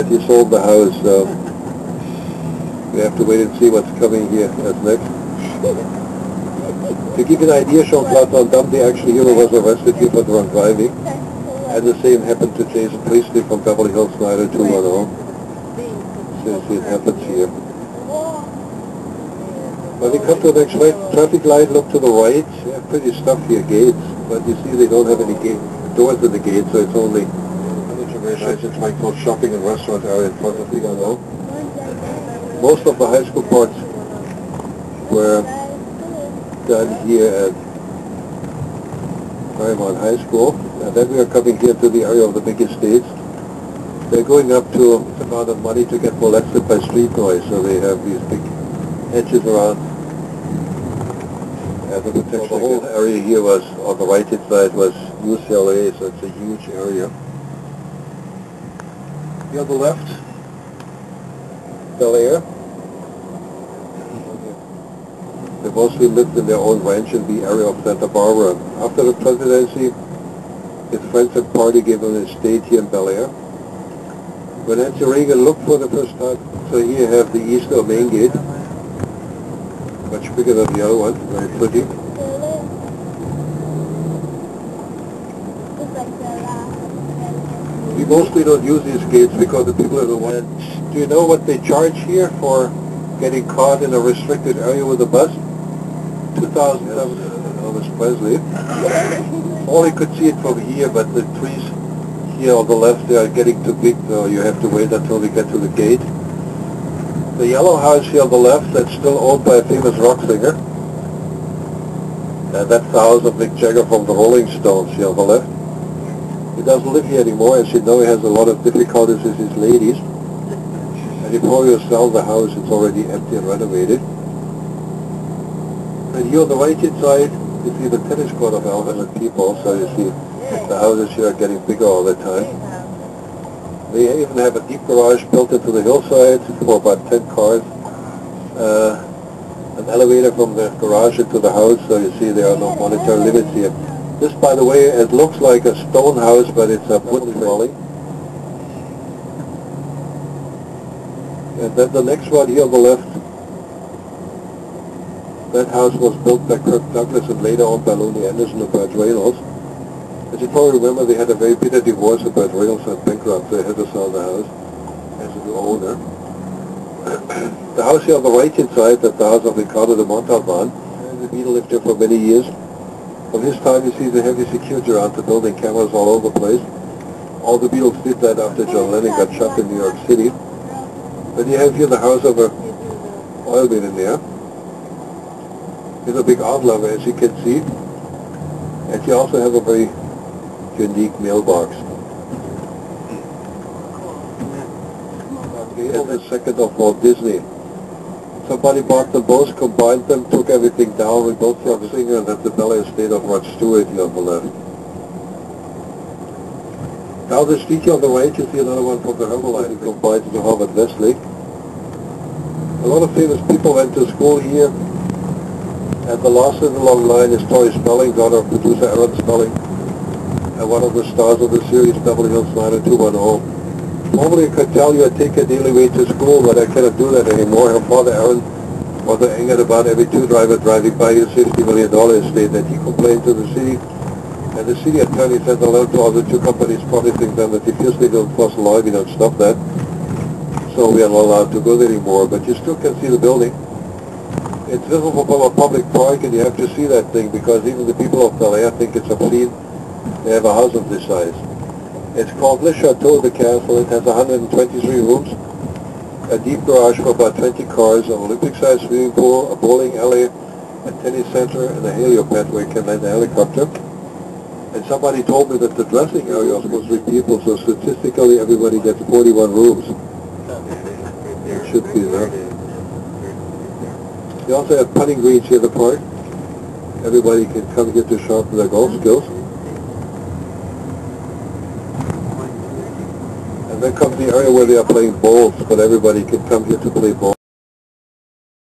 He sold the house, so we have to wait and see what's coming here as next. To give you an idea, Sean Platon Dumpty actually here was arrested here for drunk driving, and the same happened to Jason Priestley from Beverly Hills 90210. So see, it happens here. When we come to the next traffic light, look to the right. Yeah, pretty stuff here, gates, but you see they don't have any doors in the gate, so it's only it's like for shopping and restaurant area in front of Figaro. Most of the high school parts were done here at Paramount High School, and then we are coming here to the area of the big estates. They're going up to a amount of money to get molested by street noise, so they have these big hedges around. And the protection, the whole area here was, on the right-hand side, was UCLA, so it's a huge area. Here on the left, Bel Air. They mostly lived in their own ranch in the area of Santa Barbara. After the presidency, his friends and party gave him an estate here in Bel Air. When Nancy Reagan looked for the first time, so here you have the east or main gate, much bigger than the other one, very pretty. We mostly don't use these gates because the people are the ones. Do you know what they charge here for getting caught in a restricted area with a bus? $2,000, Elvis Presley. Only could see it from here, but the trees here on the left, they are getting too big, so you have to wait until we get to the gate. The yellow house here on the left, that's still owned by a famous rock singer. And that's the house of Mick Jagger from the Rolling Stones here on the left. He doesn't live here anymore. As you know, he has a lot of difficulties with his ladies. And he probably will sell the house. It's already empty and renovated. And here on the right-hand side, you see the tennis court of 1,100 people. So you see the houses here are getting bigger all the time. They even have a deep garage built into the hillside for about 10 cars. An elevator from the garage into the house, so you see there are no monetary limits here. This, by the way, it looks like a stone house, but it's a wooden dwelling. And then the next one here on the left, that house was built by Kirk Douglas and later on by Lonnie Anderson and Burt Reynolds. As you probably remember, they had a very bitter divorce, and Burt Reynolds went bankrupt, so they had to sell the house as a new owner. The house here on the right-hand side, that's the house of Ricardo de Montalban. And the Beatle lived here for many years. From his time, you see the heavy security around the building, cameras all over the place. All the Beatles did that after John Lennon got shot in New York City. Then you have here the house of a oil millionaire. He's a big art lover, as you can see. And you also have a very unique mailbox. And the second of Walt Disney. Somebody bought them both, combined them, took everything down. We both have a singer, and that's the Bel Air estate of Rod Stewart here on the left. Down the street here on the right, you see another one from the Herbalife, who combined to Harvard Westlake. A lot of famous people went to school here, and the last in the long line is Tori Spelling, daughter of producer Aaron Spelling, and one of the stars of the series Beverly Hills 90210. Normally I could tell you I'd take her daily way to school, but I cannot do that anymore. Her father, Aaron, was angered about every two driver driving by his $50 million estate, and he complained to the city, and the city attorney sent a letter to all the two companies promising them that if you don't enforce the law, we don't stop that. So we are not allowed to go there anymore, but you still can see the building. It's visible from a public park, and you have to see that thing, because even the people of Bel Air think it's obscene. They have a house of this size. It's called Le Chateau de Castle. It has 123 rooms, a deep garage for about 20 cars, an Olympic-sized swimming pool, a bowling alley, a tennis center, and a helipad where you can land a helicopter. And somebody told me that the dressing area was supposed to be people, so statistically everybody gets 41 rooms. It should be there. They also have putting greens here in the park. Everybody can come here to sharpen their golf skills. And then comes the area where they are playing bowls, but everybody can come here to play bowls.